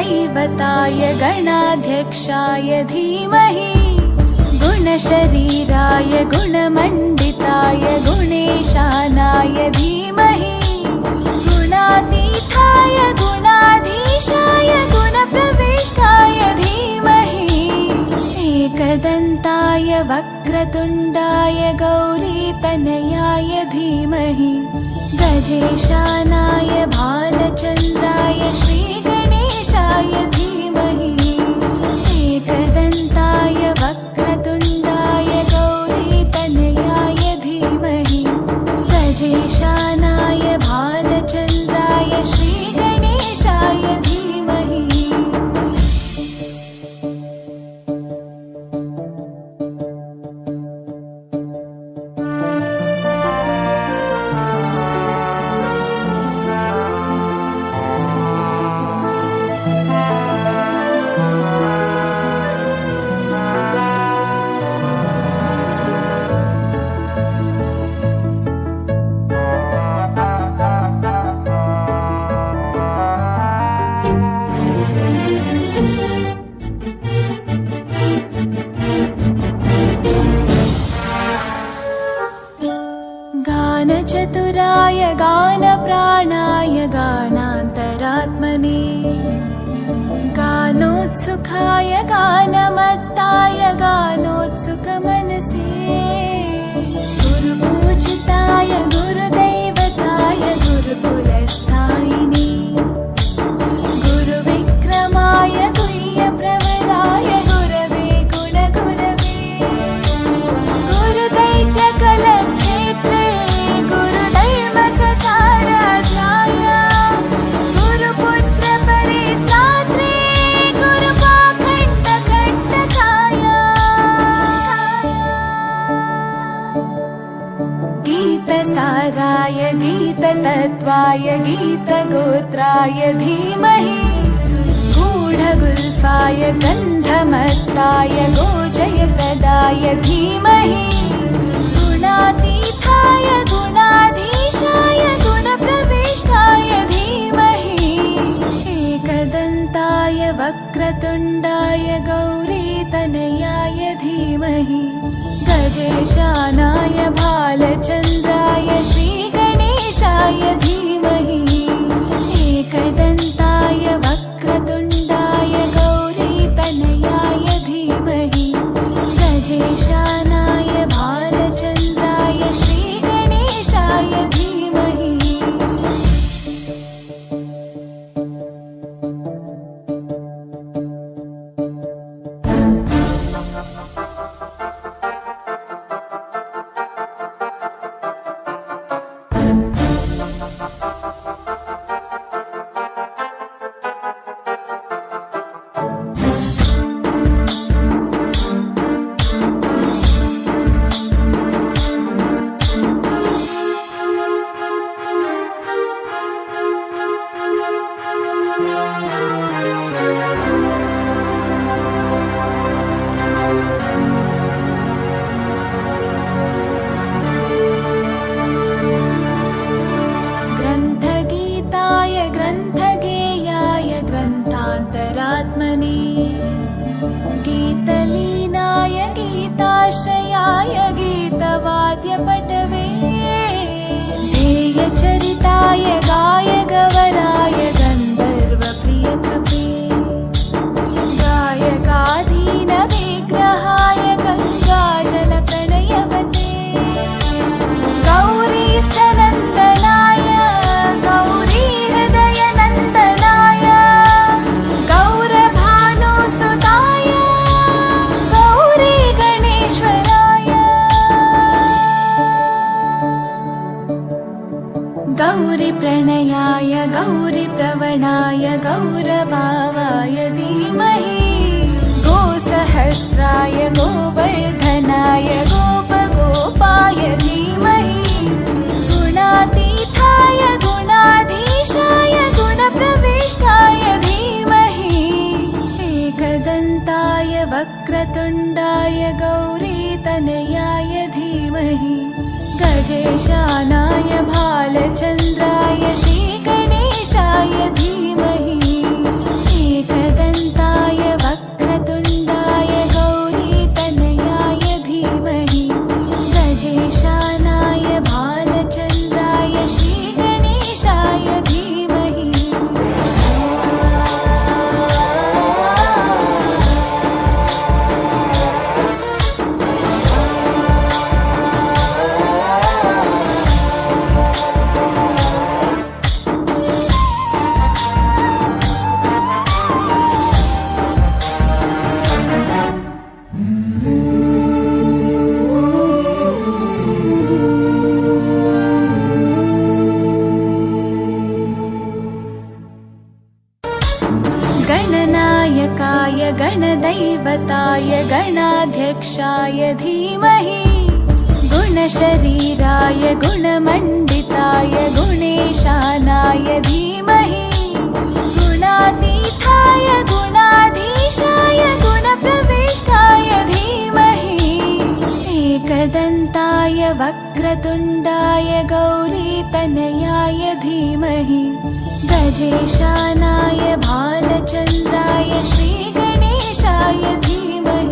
गुरुदैवताय गणाध्यक्षाय धीमहि गुणशरीराय गुणमण्डिताय गुणेशानाय धीमहि गुणातीताय गुणाधीशाय गुणप्रविष्टाय धीमहि एकदन्ताय वक्रतुण्डाय गौरीतनयाय धीमहि गजेशानाय भालचन्द्राय श्रीगणेशाय धीमहि एकदन्ताय वक्रतुण्डाय गौरीतनयाय धीमहि गजेशानाय भालचन्द्राय श्रीगणेशाय धीमहि गानचतुराय गानप्राणाय गानान्तरात्मने गानोत्सुकाय गानमत्ताय गानोत्सुकमनसे गुरुपूजिताय गुरुदैवताय गुरुकुलस्थायिने गुरुविक्रमाय गुह्यप्रवराय गुरवे गुणगुरवे गुरुदैत्यकलक्षेत्रे गुरुधर्मसकाराध्याय गुरुपुत्रपरित्रात्रे गुरुपाखण्डखण्डकाय गीतसाराय गीततत्त्वाय गीतगोत्राय धीमहि गूढगुल्फाय गन्धमत्ताय गोजयप्रदाय धीमहि गुणातीताय गुणाधीशाय गुणप्रविष्टाय धीमहि एकदन्ताय वक्रतुण्डाय गौरीतनयाय धीमहि गजेशानाय भालचन्द्राय श्रीगणेशाय धीमहि एकदन्ताय वक्रतुण्डाय गौरीतनयाय धीमहि गजेशानाय भालचन्द्राय श्रीगणेशाय धीमहि ग्रन्थगीताय ग्रन्थगेयाय ग्रन्थान्तरात्मने गीतलीनाय गीताश्रयाय गीतवाद्यपटवे ध्येयचरिताय गायगवराय गन्धर्वप्रियकृपे गायकाधीनविग्रहाय गङ्गाजलप्रणयवते गौरीस्थनन्दनाय गौरीहृदयनन्दनाय गौरभानुसुताय गौरीगणेश्वराय गौरीप्रणयाय गौरीप्रवणाय गौरभावाय धीमहि गोसहस्राय गोवर्धनाय गोपगोपाय धीमहि गुणातीताय गुणाधीशाय गुणप्रविष्टाय धीमहि एकदन्ताय वक्रतुण्डाय गौरीतनयाय धीमहि गजेशानाय भालचन्द्राय श्रीगणेशाय धीमहि गणदैवताय गणाध्यक्षाय धीमहि गुणशरीराय गुणमण्डिताय गुणेशानाय धीमहि गुणातीताय गुणाधीशाय गुणप्रविष्टाय धीमहि एकदन्ताय वक्रतुण्डाय गौरीतनयाय धीमहि गजेशानाय भालचन्द्राय श्रीगणेशाय धीमहि